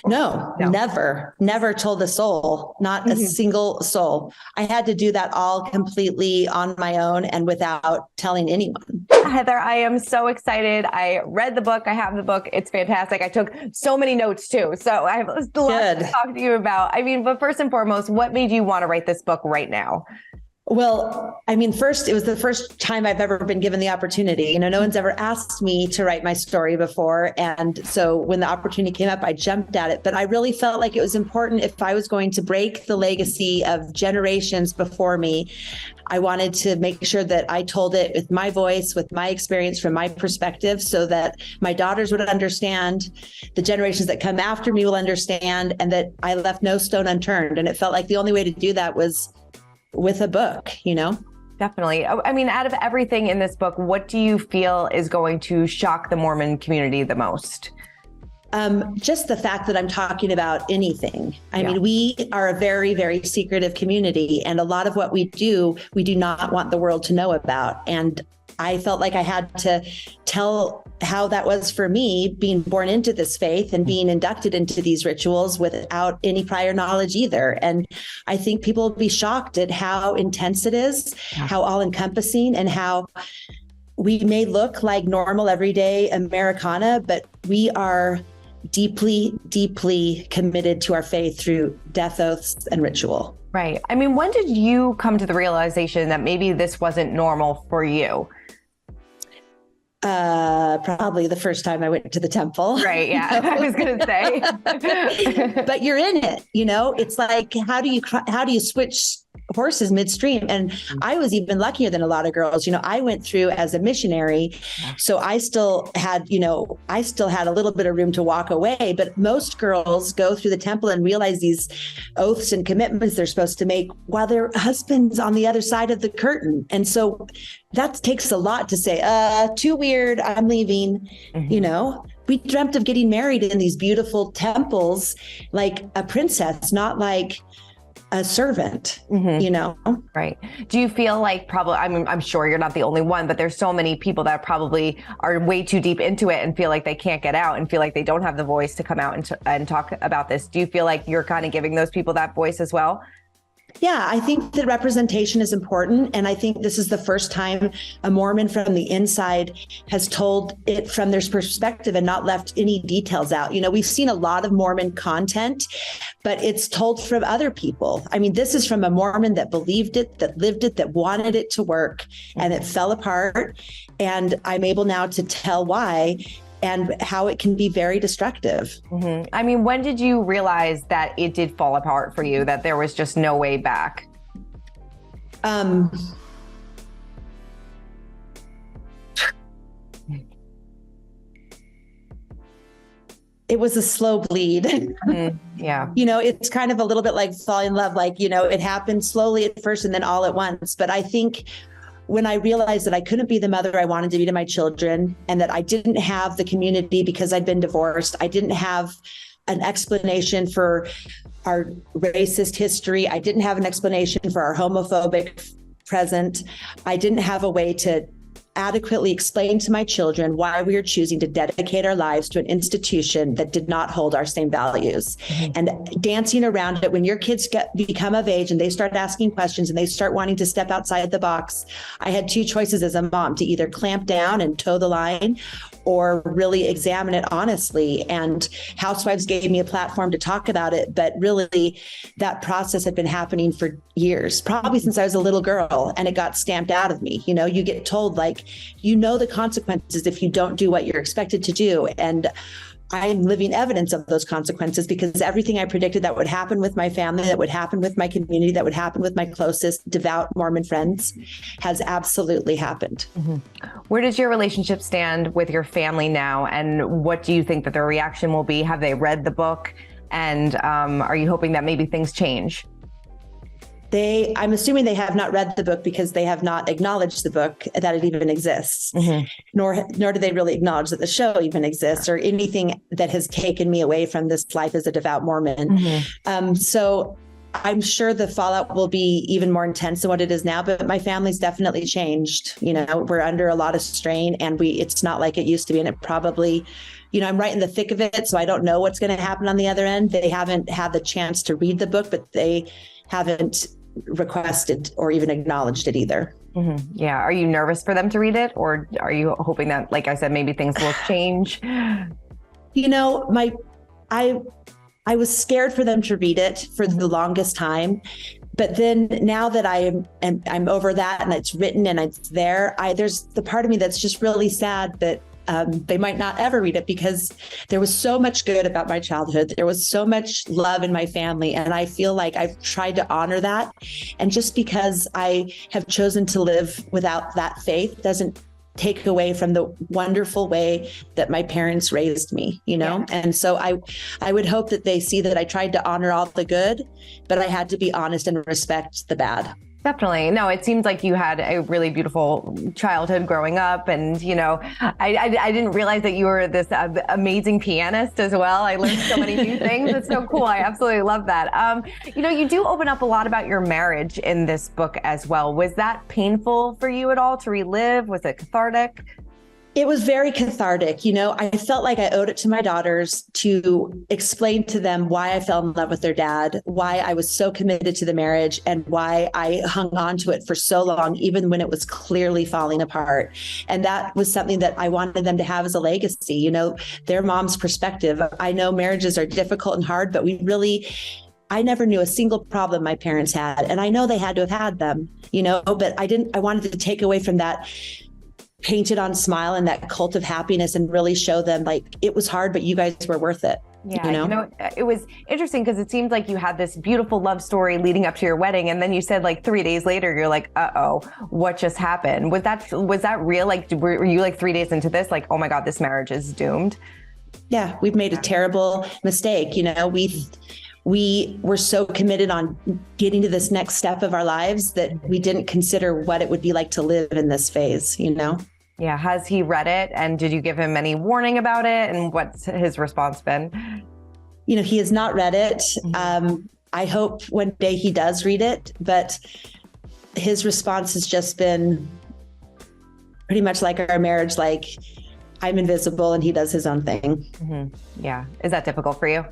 No, never told a soul, not a single soul. I had to do that all completely on my own and without telling anyone. Heather, I am so excited. I read the book. I have the book. It's fantastic. I took so many notes too. So I have a lot to talk to you about. I mean, but first and foremost, what made you want to write this book right now? Well, I mean, first, it was the first time I've ever been given the opportunity. You know, no one's ever asked me to write my story before. And so when the opportunity came up, I jumped at it. But I really felt like it was important if I was going to break the legacy of generations before me. I wanted to make sure that I told it with my voice, with my experience, from my perspective, so that my daughters would understand, the generations that come after me will understand, and that I left no stone unturned. And it felt like the only way to do that was with a book, you know? Definitely. I mean, out of everything in this book, what do you feel is going to shock the Mormon community the most? Just the fact that I'm talking about anything. I mean, we are a very, very secretive community, and a lot of what we do not want the world to know about. And I felt like I had to tell how that was for me, being born into this faith and being inducted into these rituals without any prior knowledge either. And I think people will be shocked at how intense it is, how all-encompassing, and how we may look like normal, everyday Americana, but we are deeply, deeply committed to our faith through death oaths and ritual. Right. I mean, when did you come to the realization that maybe this wasn't normal for you? Probably the first time I went to the temple. Right. Yeah. I was going to say, but you're in it, you know, it's like, how do you switch horses midstream? And I was even luckier than a lot of girls. You know, I went through as a missionary, so I still had a little bit of room to walk away, but most girls go through the temple and realize these oaths and commitments they're supposed to make while their husband's on the other side of the curtain. And so that takes a lot to say, too weird, I'm leaving. You know, we dreamt of getting married in these beautiful temples like a princess, not like a servant, you know? Right. Do you feel like I'm sure you're not the only one, but there's so many people that probably are way too deep into it and feel like they can't get out and feel like they don't have the voice to come out and talk about this. Do you feel like you're kind of giving those people that voice as well? Yeah, I think that representation is important. And I think this is the first time a Mormon from the inside has told it from their perspective and not left any details out. You know, we've seen a lot of Mormon content, but it's told from other people. I mean, this is from a Mormon that believed it, that lived it, that wanted it to work, and it fell apart. And I'm able now to tell why and how it can be very destructive. I mean, when did you realize that it did fall apart for you, that there was just no way back? It was a slow bleed. Yeah. You know, it's kind of a little bit like falling in love, like, you know, it happened slowly at first and then all at once. But I think when I realized that I couldn't be the mother I wanted to be to my children, and that I didn't have the community because I'd been divorced, I didn't have an explanation for our racist history, I didn't have an explanation for our homophobic present, I didn't have a way to adequately explain to my children why we are choosing to dedicate our lives to an institution that did not hold our same values. And dancing around it, when your kids become of age and they start asking questions and they start wanting to step outside the box, I had two choices as a mom: to either clamp down and toe the line or really examine it honestly. And Housewives gave me a platform to talk about it, but really that process had been happening for years, probably since I was a little girl, and it got stamped out of me. You know, you get told, like, you know, the consequences if you don't do what you're expected to do. And I'm living evidence of those consequences, because everything I predicted that would happen with my family, that would happen with my community, that would happen with my closest devout Mormon friends has absolutely happened. Where does your relationship stand with your family now? And what do you think that their reaction will be? Have they read the book? And are you hoping that maybe things change? I'm assuming they have not read the book because they have not acknowledged the book, that it even exists, nor do they really acknowledge that the show even exists or anything that has taken me away from this life as a devout Mormon. So I'm sure the fallout will be even more intense than what it is now, but my family's definitely changed. We're under a lot of strain, and it's not like it used to be. And it probably, I'm right in the thick of it, so I don't know what's going to happen on the other end. They haven't had the chance to read the book, but they haven't requested or even acknowledged it either. Mm-hmm. Yeah. Are you nervous for them to read it? Or are you hoping that, like I said, maybe things will change? I was scared for them to read it for the longest time. But then now that I'm over that and it's written and it's there, there's the part of me that's just really sad that they might not ever read it, because there was so much good about my childhood. There was so much love in my family. And I feel like I've tried to honor that. And just because I have chosen to live without that faith doesn't take away from the wonderful way that my parents raised me, Yeah. And so I would hope that they see that I tried to honor all the good, but I had to be honest and respect the bad. Definitely. No, it seems like you had a really beautiful childhood growing up. And, I didn't realize that you were this amazing pianist as well. I learned so many new things. It's so cool. I absolutely love that. You do open up a lot about your marriage in this book as well. Was that painful for you at all to relive? Was it cathartic? It was very cathartic. I felt like I owed it to my daughters to explain to them why I fell in love with their dad, why I was so committed to the marriage, and why I hung on to it for so long, even when it was clearly falling apart. And that was something that I wanted them to have as a legacy, their mom's perspective. I know marriages are difficult and hard, but I never knew a single problem my parents had. And I know they had to have had them, but I wanted to take away from that painted on smile and that cult of happiness and really show them like it was hard, but you guys were worth it. Yeah. It was interesting because it seemed like you had this beautiful love story leading up to your wedding. And then you said like 3 days later, you're like, uh-oh, what just happened? Was that real? Like, were you like 3 days into this? Like, oh my God, this marriage is doomed. Yeah. We've made a terrible mistake. We were so committed on getting to this next step of our lives that we didn't consider what it would be like to live in this phase, Yeah. Has he read it? And did you give him any warning about it? And what's his response been? He has not read it. I hope one day he does read it, but his response has just been pretty much like our marriage, like I'm invisible and he does his own thing. Mm-hmm. Yeah. Is that difficult for you?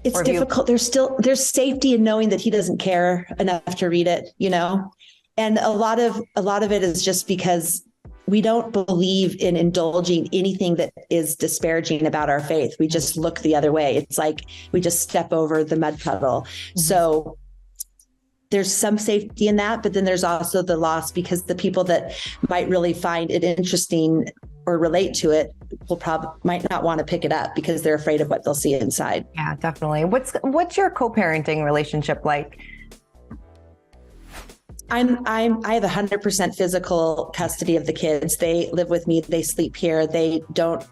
It's difficult. There's safety in knowing that he doesn't care enough to read it, and a lot of it is just because we don't believe in indulging anything that is disparaging about our faith. We just look the other way. It's like we just step over the mud puddle. Mm-hmm. So there's some safety in that, but then there's also the loss because the people that might really find it interesting or relate to it might not want to pick it up because they're afraid of what they'll see inside. Yeah, definitely. What's your co-parenting relationship like? I have 100% physical custody of the kids. They live with me. They sleep here. They don't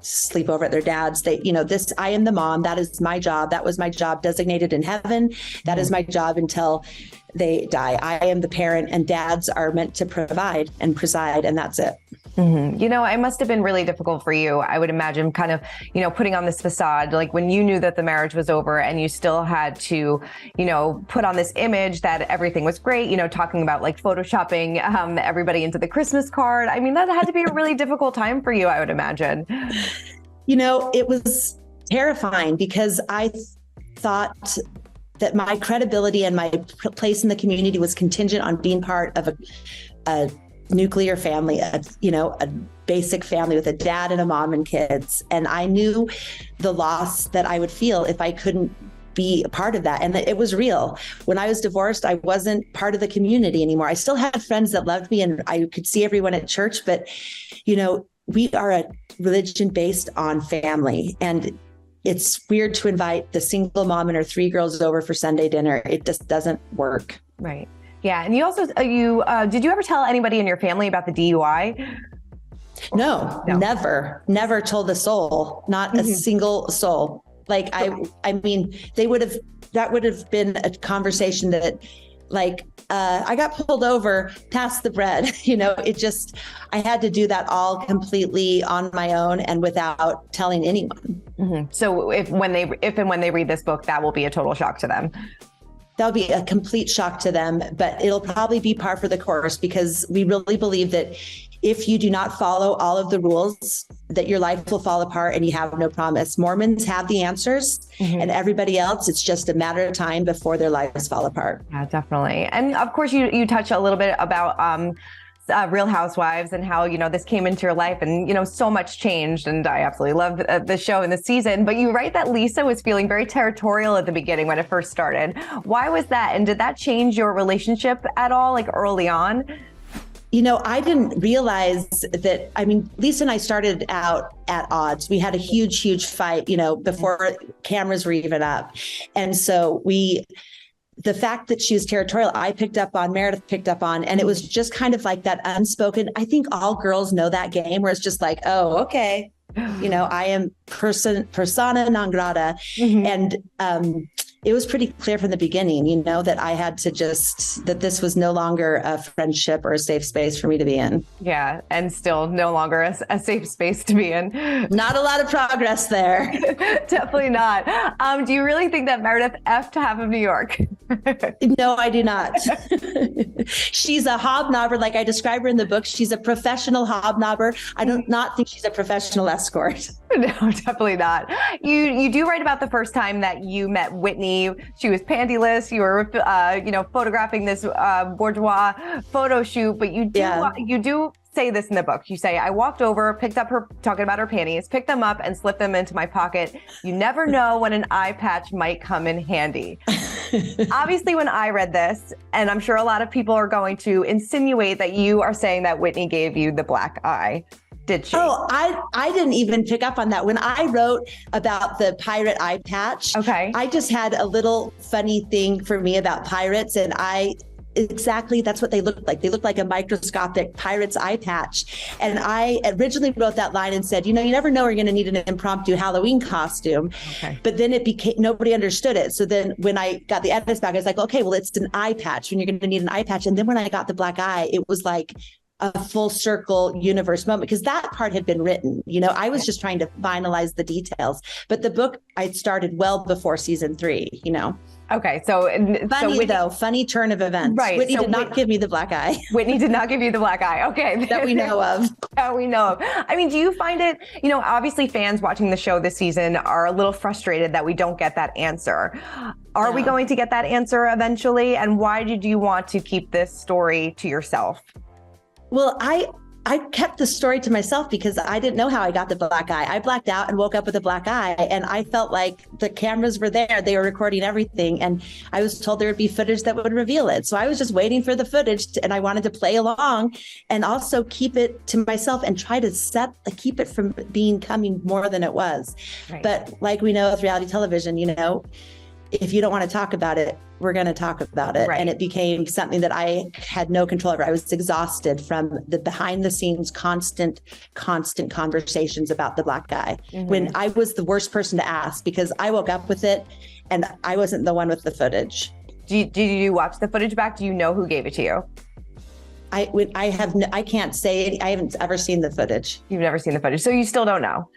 sleep over at their dad's. I am the mom. That is my job. That was my job designated in heaven. That is my job until they die. I am the parent, and dads are meant to provide and preside, and that's it. Mm-hmm. It must have been really difficult for you, I would imagine, kind of, putting on this facade, like when you knew that the marriage was over and you still had to, put on this image that everything was great, talking about like photoshopping everybody into the Christmas card. I mean, that had to be a really difficult time for you, I would imagine. It was terrifying because I thought that my credibility and my place in the community was contingent on being part of a nuclear family, a basic family with a dad and a mom and kids. And I knew the loss that I would feel if I couldn't be a part of that. And it was real. When I was divorced, I wasn't part of the community anymore. I still had friends that loved me and I could see everyone at church, but we are a religion based on family. And it's weird to invite the single mom and her 3 girls over for Sunday dinner. It just doesn't work. Right. Yeah. And you also, did you ever tell anybody in your family about the DUI? No. Never told a soul, not a single soul. Like, I mean, that would have been a conversation that I got pulled over, passed the bread, I had to do that all completely on my own and without telling anyone. Mm-hmm. So if and when they read this book, that will be a total shock to them. That'll be a complete shock to them, but it'll probably be par for the course, because we really believe that if you do not follow all of the rules, that your life will fall apart and you have no promise. Mormons have the answers, and everybody else, it's just a matter of time before their lives fall apart. Yeah, definitely. And of course, you touch a little bit about Real Housewives and how, this came into your life and, so much changed. And I absolutely love the show and the season. But you write that Lisa was feeling very territorial at the beginning when it first started. Why was that? And did that change your relationship at all, like early on? I didn't realize that. Lisa and I started out at odds. We had a huge fight, before cameras were even up. And so the fact that she was territorial, I picked up on, Meredith picked up on, and it was just kind of like that unspoken. I think all girls know that game where it's just like, oh, okay. I am persona non grata. And it was pretty clear from the beginning, that I had to that this was no longer a friendship or a safe space for me to be in. Yeah. And still no longer a safe space to be in. Not a lot of progress there. Definitely not. Do you really think that Meredith F to half of New York? No, I do not. She's a hobnobber. Like I describe her in the book. She's a professional hobnobber. I do not think she's a professional escort. No, definitely not. You do write about the first time that you met Whitney. She was pantyless. You were, photographing this bourgeois photo shoot. But you do say this in the book. You say, I walked over, picked up her, talking about her panties, picked them up and slipped them into my pocket. You never know when an eye patch might come in handy. Obviously, when I read this, and I'm sure a lot of people are going to insinuate that you are saying that Whitney gave you the black eye. Did she? Oh, I didn't even pick up on that. When I wrote about the pirate eye patch, I just had a little funny thing for me about pirates, and that's what they looked like. They looked like a microscopic pirate's eye patch. And I originally wrote that line and said, you never know, we're going to need an impromptu Halloween costume. But then it became, nobody understood it. So then when I got the edits back, I was like, okay, well, it's an eye patch when you're going to need an eye patch. And then when I got the black eye, it was like a full circle universe moment, because that part had been written. I was just trying to finalize the details. But the book, I started well before season 3, Okay, so funny turn of events. Right. Whitney did not give me the black eye. Whitney did not give you the black eye. Okay. That we know of. That we know of. Do you find it, obviously fans watching the show this season are a little frustrated that we don't get that answer. Are we going to get that answer eventually? And why did you want to keep this story to yourself? Well, I kept the story to myself because I didn't know how I got the black eye. I blacked out and woke up with a black eye, and I felt like the cameras were there. They were recording everything, and I was told there would be footage that would reveal it. So I was just waiting for the footage, and I wanted to play along and also keep it to myself and try to keep it from becoming more than it was. Right. But like we know with reality television, if you don't want to talk about it, we're going to talk about it. Right. And it became something that I had no control over. I was exhausted from the behind the scenes, constant conversations about the black guy, when I was the worst person to ask, because I woke up with it and I wasn't the one with the footage. Did you watch the footage back? Do you know who gave it to you? I can't say it. I haven't ever seen the footage. You've never seen the footage. So you still don't know.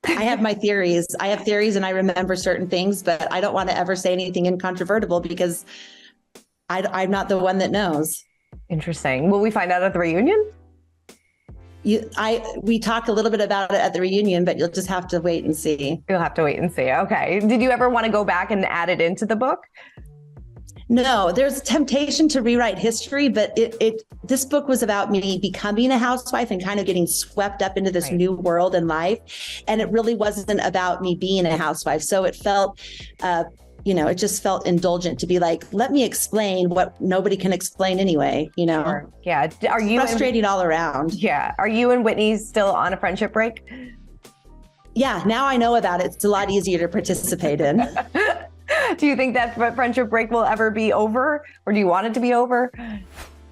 I have my theories. I have theories and I remember certain things, but I don't want to ever say anything incontrovertible because I'm not the one that knows. Interesting. Will we find out at the reunion? We talk a little bit about it at the reunion, but you'll just have to wait and see. You'll have to wait and see. Okay. Did you ever want to go back and add it into the book? No, there's a temptation to rewrite history, but this book was about me becoming a housewife and kind of getting swept up into this new world and life. And it really wasn't about me being a housewife. So it felt, it just felt indulgent to be like, let me explain what nobody can explain anyway, Sure. Yeah. Are you frustrating all around? Yeah. Are you and Whitney still on a friendship break? Yeah. Now I know about it. It's a lot easier to participate in. Do you think that friendship break will ever be over, or do you want it to be over?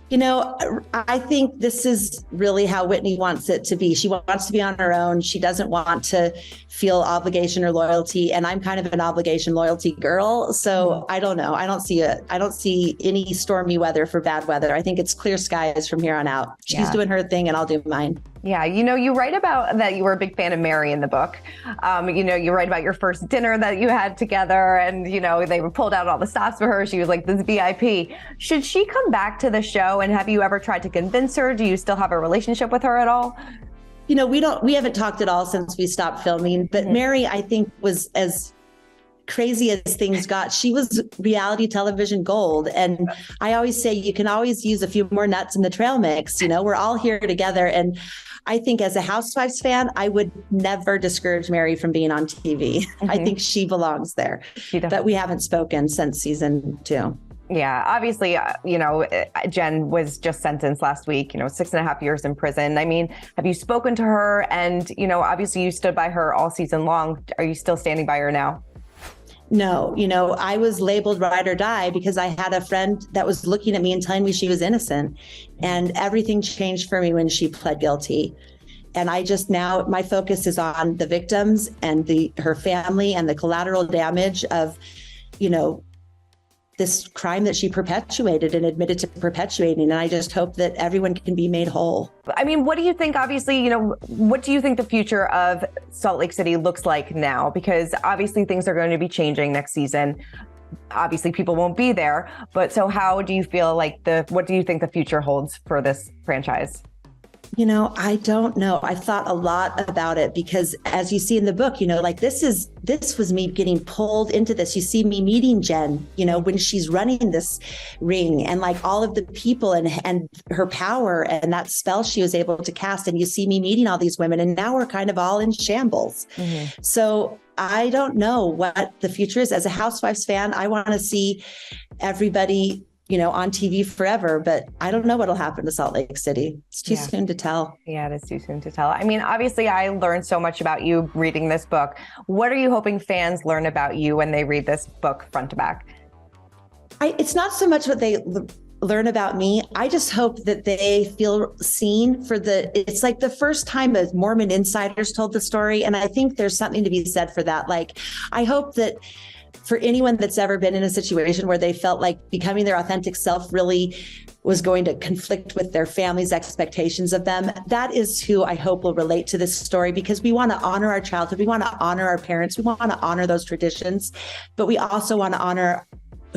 You know, I think this is really how Whitney wants it to be. She wants to be on her own. She doesn't want to feel obligation or loyalty. And I'm kind of an obligation loyalty girl. So I don't know. I don't see any stormy weather for bad weather. I think it's clear skies from here on out. She's doing her thing and I'll do mine. Yeah, you know, you write about that you were a big fan of Mary in the book. You know, you write about your first dinner that you had together and, you know, they pulled out all the stops for her. She was like this VIP. Should she come back to the show? And have you ever tried to convince her? Do you still have a relationship with her at all? You know, we haven't talked at all since we stopped filming, but Mary, I think, was as crazy as things got. She was reality television gold. And I always say you can always use a few more nuts in the trail mix. You know, we're all here together. And I think as a Housewives fan, I would never discourage Mary from being on TV. I think she belongs there. But we haven't spoken since season 2. Yeah, obviously, you know, Jen was just sentenced last week, you know, 6.5 years in prison. I mean, have you spoken to her? And, you know, obviously you stood by her all season long. Are you still standing by her now? No, you know, I was labeled ride or die because I had a friend that was looking at me and telling me she was innocent. And everything changed for me when she pled guilty. And I just now, my focus is on the victims and her family and the collateral damage of, you know, this crime that she perpetuated and admitted to perpetuating. And I just hope that everyone can be made whole. I mean, what do you think, obviously, you know, what do you think the future of Salt Lake City looks like now? Because obviously things are going to be changing next season. Obviously people won't be there, but so how do you feel like what do you think the future holds for this franchise? You know, I don't know. I've thought a lot about it because as you see in the book, you know, like this was me getting pulled into this. You see me meeting Jen, you know, when she's running this ring and like all of the people and her power and that spell she was able to cast. And you see me meeting all these women and now we're kind of all in shambles. So I don't know what the future is. As a Housewives fan, I want to see everybody, you know, on TV forever, but I don't know what'll happen to Salt Lake City. It's too soon to tell. Yeah, it is too soon to tell. I mean, obviously I learned so much about you reading this book. What are you hoping fans learn about you when they read this book front to back? It's not so much what they learn about me. I just hope that they feel seen it's like the first time a Mormon insiders told the story. And I think there's something to be said for that. Like, I hope that for anyone that's ever been in a situation where they felt like becoming their authentic self really was going to conflict with their family's expectations of them, that is who I hope will relate to this story, because we want to honor our childhood. We want to honor our parents. We want to honor those traditions, but we also want to honor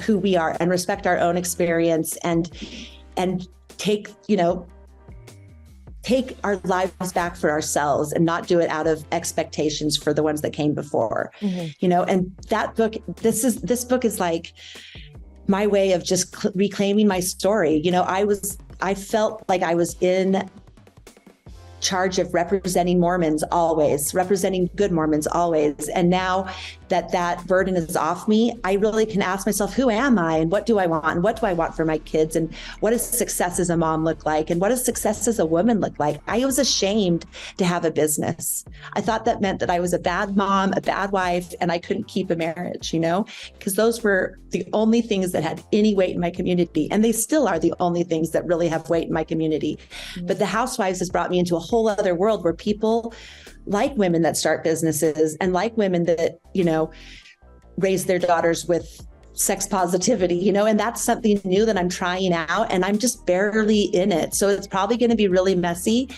who we are and respect our own experience and take our lives back for ourselves and not do it out of expectations for the ones that came before, you know, and that book, this book is like my way of just reclaiming my story. You know, I felt like I was in charge of representing Mormons always, representing good Mormons always. And now that burden is off me, I really can ask myself, who am I and what do I want? And what do I want for my kids? And what does success as a mom look like? And what does success as a woman look like? I was ashamed to have a business. I thought that meant that I was a bad mom, a bad wife, and I couldn't keep a marriage, you know, because those were the only things that had any weight in my community. And they still are the only things that really have weight in my community. But the Housewives has brought me into a whole other world where people like women that start businesses and like women that, you know, raise their daughters with sex positivity, you know, and that's something new that I'm trying out and I'm just barely in it. So it's probably going to be really messy.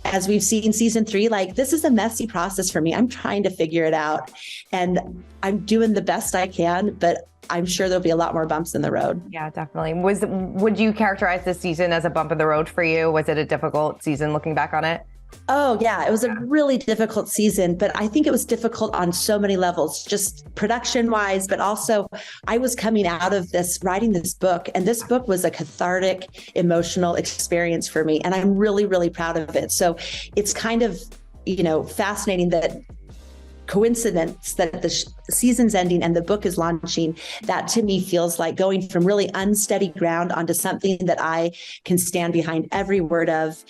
As we've seen season 3, like this is a messy process for me. I'm trying to figure it out and I'm doing the best I can, but I'm sure there'll be a lot more bumps in the road. Yeah, definitely. Would you characterize this season as a bump in the road for you? Was it a difficult season looking back on it? Oh, yeah, it was a really difficult season, but I think it was difficult on so many levels, just production wise, but also I was coming out of this, writing this book, and this book was a cathartic, emotional experience for me. And I'm really, really proud of it. So it's kind of, you know, fascinating that coincidence that the season's ending and the book is launching. That to me feels like going from really unsteady ground onto something that I can stand behind every word of.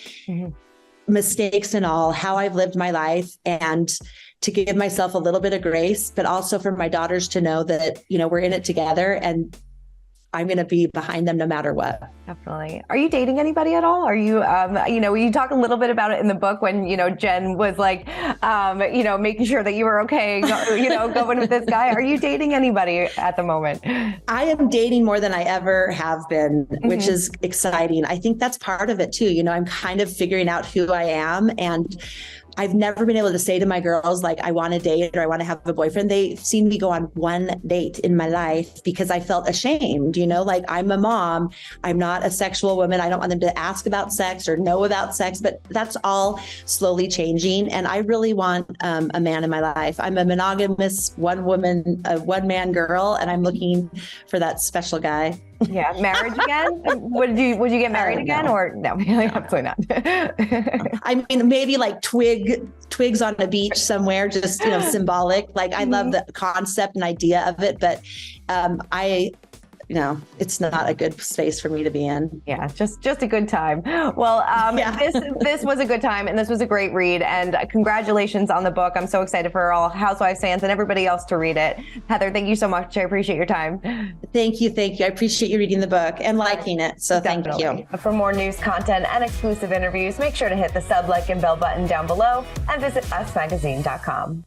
Mistakes and all, how I've lived my life, and to give myself a little bit of grace, but also for my daughters to know that, you know, we're in it together and I'm going to be behind them no matter what. Definitely. Are you dating anybody at all? Are you, you talk a little bit about it in the book when, Jen was like, making sure that you were okay, going with this guy. Are you dating anybody at the moment? I am dating more than I ever have been, which is exciting. I think that's part of it too. I'm kind of figuring out who I am, and I've never been able to say to my girls, like, I want to date or I want to have a boyfriend. They've seen me go on one date in my life because I felt ashamed, like I'm a mom. I'm not a sexual woman. I don't want them to ask about sex or know about sex, but that's all slowly changing. And I really want a man in my life. I'm a monogamous one man girl, and I'm looking for that special guy. Yeah. Marriage again? Would you get married again or no? Absolutely not. I mean, maybe like twigs on a beach somewhere, just, symbolic. Like I love the concept and idea of it, but it's not a good space for me to be in. Yeah, just a good time. Well, this was a good time, and this was a great read, and congratulations on the book. I'm so excited for all Housewives fans and everybody else to read it. Heather, thank you so much. I appreciate your time. Thank you. I appreciate you reading the book and liking it. So Definitely. Thank you. For more news, content, and exclusive interviews, make sure to hit the sub, like, and bell button down below and visit usmagazine.com.